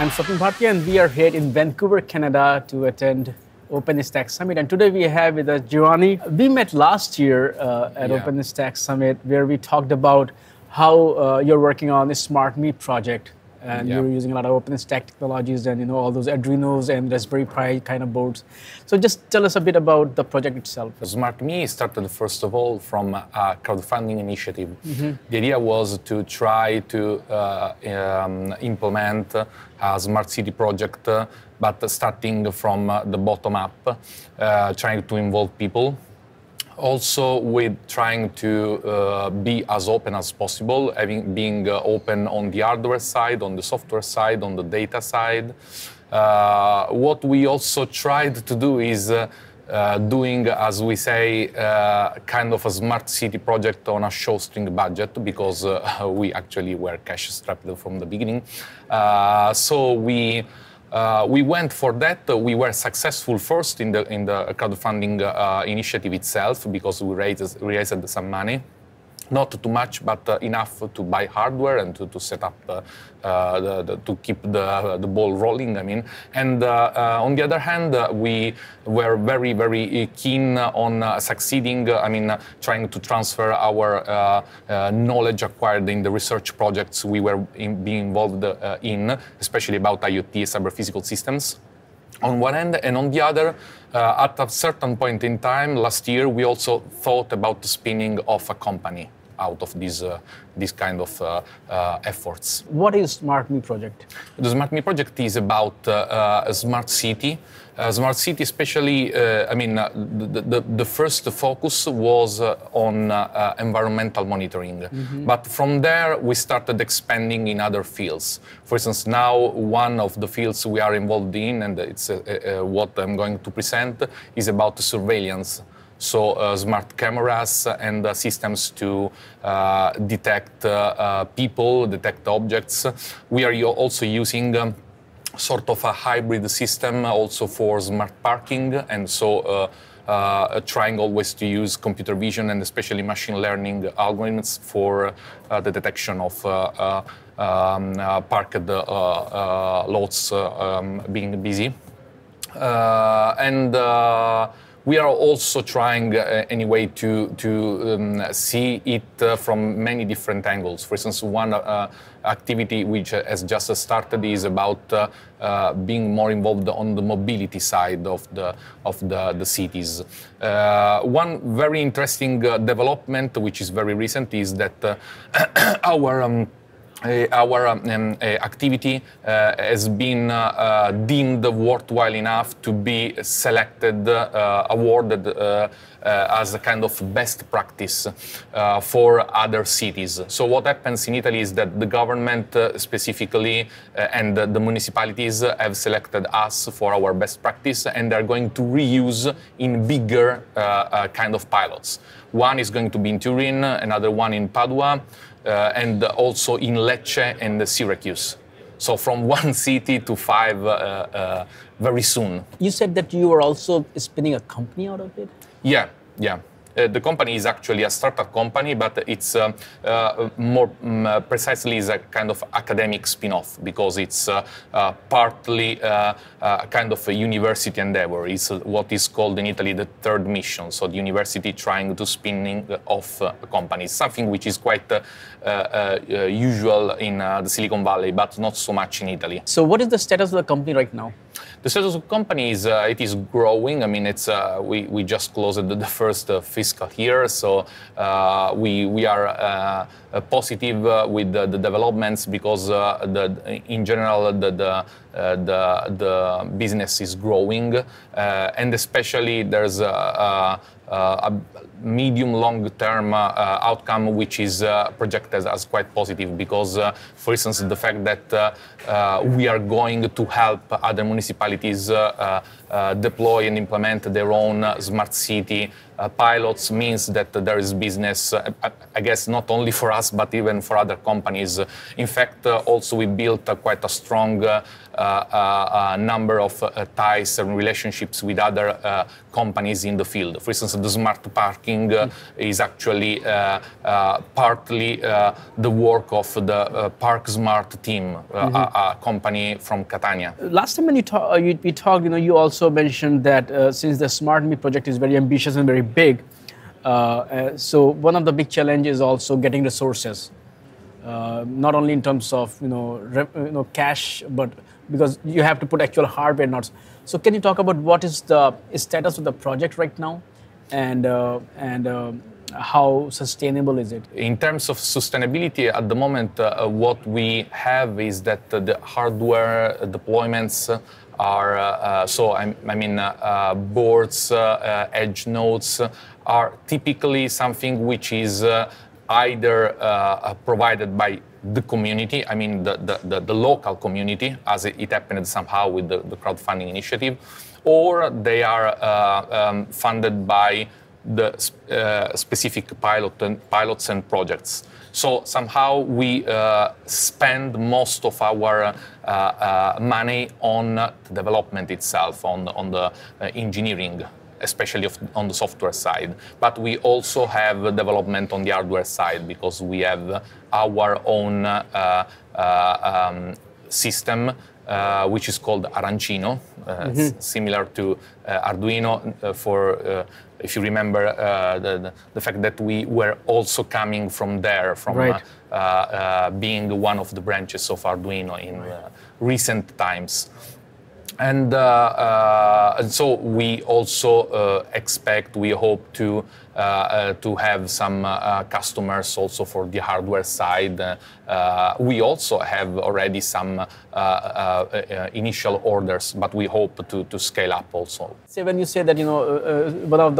I'm Swapnil Bhatia, and we are here in Vancouver, Canada to attend OpenStack Summit. And today we have with us Giovanni. We met last year at OpenStack Summit, where we talked about how you're working on this smart meat project. And you're using a lot of OpenStack technologies and all those Arduinos and Raspberry Pi kind of boards. So just tell us a bit about the project itself. Smart Me started first of all from a crowdfunding initiative. The idea was to try to implement a smart city project, but starting from the bottom up, trying to involve people. Also, with trying to be as open as possible, being open on the hardware side, on the software side, on the data side. What we also tried to do is doing, as we say, kind of a smart city project on a shoestring budget, because we actually were cash strapped from the beginning. So we went for that. We were successful first in the crowdfunding initiative itself, because we raised some money. Not too much, but enough to buy hardware and to set up, to keep the ball rolling, I mean. And on the other hand, we were very, very keen on succeeding, trying to transfer our knowledge acquired in the research projects we were being involved in, especially about IoT, cyber-physical systems, on one end. And on the other, at a certain point in time, last year, we also thought about spinning off a company out of this kind of efforts. What is Smart Me project? The Smart Me project is about a smart city. Smart city, especially, the first focus was on environmental monitoring. But from there, we started expanding in other fields. For instance, now one of the fields we are involved in, and it's what I'm going to present, is about surveillance. So smart cameras and systems to detect people, detect objects. We are also using sort of a hybrid system also for smart parking, and so trying always to use computer vision and especially machine learning algorithms for the detection of parked lots being busy. We are also trying, anyway, to see it from many different angles. For instance, one activity which has just started is about being more involved on the mobility side of the cities. One very interesting development, which is very recent, is that our activity has been deemed worthwhile enough to be selected, awarded as a kind of best practice for other cities. So what happens in Italy is that the government specifically and the municipalities have selected us for our best practice, and they're going to reuse in bigger kind of pilots. One is going to be in Turin, another one in Padua, and also in Lecce and Syracuse. So from one city to five very soon. You said that you were also spinning a company out of it? Yeah. The company is actually a startup company, but it's more precisely is a kind of academic spin-off, because it's partly a kind of a university endeavor. It's what is called in Italy the third mission. So the university trying to spinning off companies, something which is quite usual in the Silicon Valley, but not so much in Italy. So what is the status of the company right now? The status of the company is it is growing. I mean, it's we just closed the first fiscal year, so we are positive with the developments, because in general the business is growing, and especially there's a medium-long-term outcome which is projected as quite positive, because, for instance, the fact that we are going to help other municipalities deploy and implement their own smart city pilots means that there is business, I guess, not only for us, but even for other companies. In fact, also we built quite a strong number of ties and relationships with other companies in the field. For instance, the smart parking computing is actually partly the work of the Park Smart team, a company from Catania. Last time when we talked, you also mentioned that since the Smart Me project is very ambitious and very big, so one of the big challenges is also getting resources, not only in terms of cash, but because you have to put actual hardware nodes. So can you talk about what is the status of the project right now, and how sustainable is it? In terms of sustainability, at the moment, what we have is that the hardware deployments are boards, edge nodes are typically something which is either provided by the community, the local community, as it happened somehow with the crowdfunding initiative, or they are funded by the specific pilots and projects. So somehow we spend most of our money on the development itself, on the engineering, especially on the software side. But we also have development on the hardware side, because we have our own system, which is called Arancino, similar to Arduino. If you remember the fact that we were also coming from there, from being one of the branches of Arduino in recent times. And so we also we hope to have some customers also for the hardware side. We also have already some initial orders, but we hope to scale up also. So when you say that one of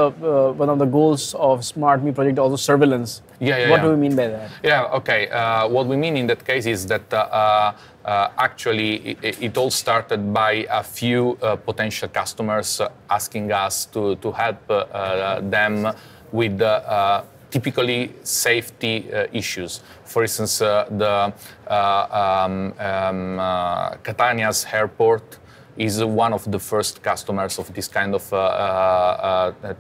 the goals of Smart Me project also surveillance. What do you mean by that? Okay. What we mean in that case is that actually it all started by a few potential customers asking us to help them with typically safety issues. For instance, the Catania's airport is one of the first customers of this kind of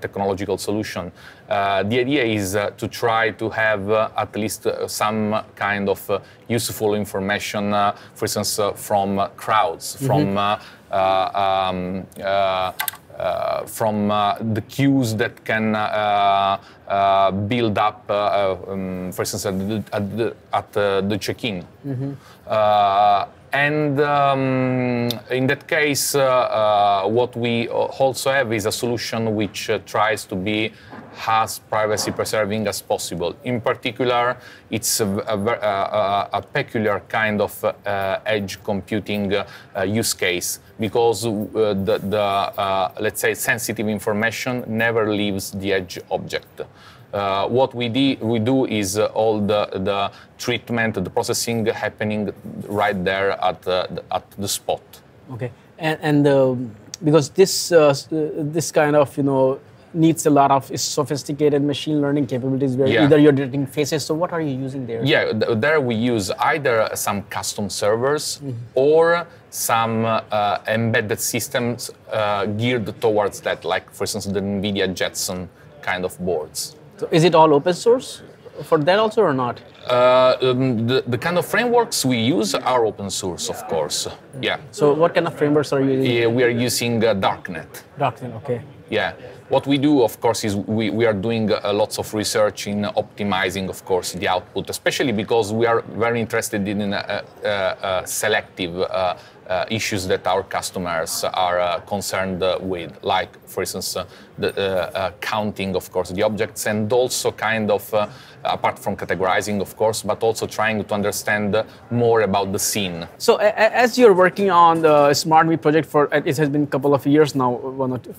technological solution. The idea is to try to have at least some kind of useful information, for instance, from crowds, from the queues that can build up, for instance, at the check-in. And in that case, what we also have is a solution which tries to be as privacy preserving as possible. In particular, it's a peculiar kind of edge computing use case, because the let's say sensitive information never leaves the edge object. What we do is all the treatment, the processing happening right there at the spot. Okay, and because this kind of needs a lot of sophisticated machine learning capabilities, where either you're detecting faces. So what are you using there? There we use either some custom servers or some embedded systems geared towards that, like for instance the NVIDIA Jetson kind of boards. So is it all open source for that also, or not? The kind of frameworks we use are open source, of course. So what kind of frameworks are you using? We are using Darknet. Darknet, okay. What we do, of course, is we are doing lots of research in optimizing, of course, the output, especially because we are very interested in selective issues that our customers are concerned with, like, for instance, the counting, of course, the objects, and also kind of, apart from categorizing, of course, but also trying to understand more about the scene. So as you're working on the Smart Me project it has been a couple of years now, 1 or 2.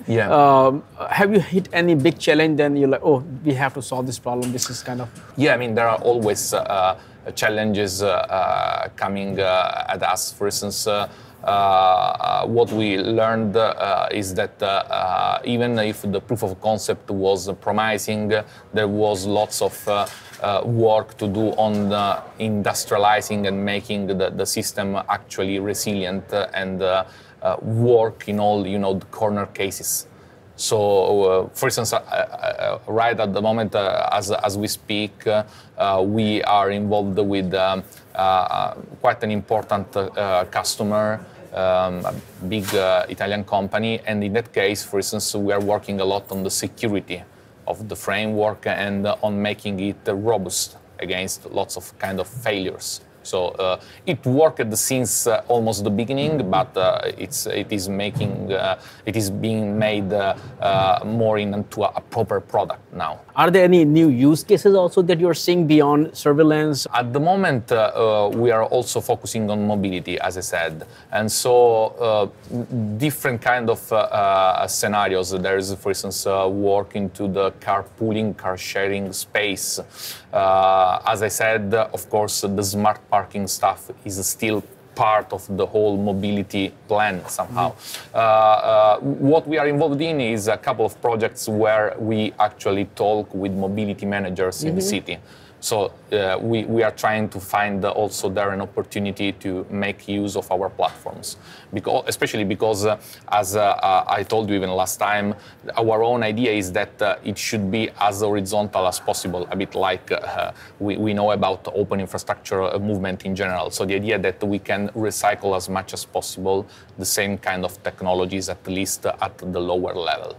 Have you hit any big challenge, then you're like, oh, we have to solve this problem, this is kind of... There are always challenges coming at us. For instance, what we learned is that even if the proof of concept was promising, there was lots of work to do on industrializing and making the system actually resilient and work in all the corner cases. So, for instance, right at the moment, as we speak, we are involved with quite an important customer, a big Italian company, and in that case, for instance, we are working a lot on the security of the framework and on making it robust against lots of kind of failures. So it worked since almost the beginning, but it is being made more into a proper product now. Are there any new use cases also that you're seeing beyond surveillance? At the moment, we are also focusing on mobility, as I said, and so different kind of scenarios. There is, for instance, work into the carpooling, car sharing space. As I said, of course, the smart parking stuff is still part of the whole mobility plan somehow. What we are involved in is a couple of projects where we actually talk with mobility managers in the city. So we are trying to find also there an opportunity to make use of our platforms, especially because, as I told you even last time, our own idea is that it should be as horizontal as possible, a bit like we know about open infrastructure movement in general. So the idea that we can recycle as much as possible the same kind of technologies, at least at the lower level,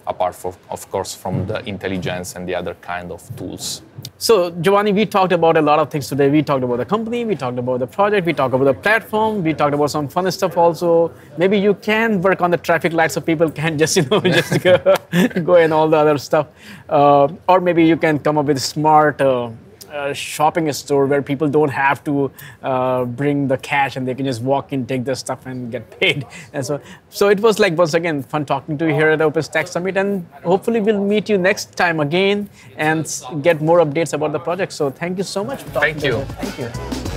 apart from, of course, from the intelligence and the other kind of tools. So, Giovanni, we talked about a lot of things today. We talked about the company, we talked about the project, we talked about the platform, we talked about some fun stuff also. Maybe you can work on the traffic lights so people can just, just go and all the other stuff. Or maybe you can come up with smart shopping store where people don't have to bring the cash and they can just walk in, take the stuff and get paid. And so it was like, once again, fun talking to you here at the OpenStack Summit, and hopefully we'll meet you next time again and get more updates about the project. So thank you so much for talking to us. Thank you. Thank you.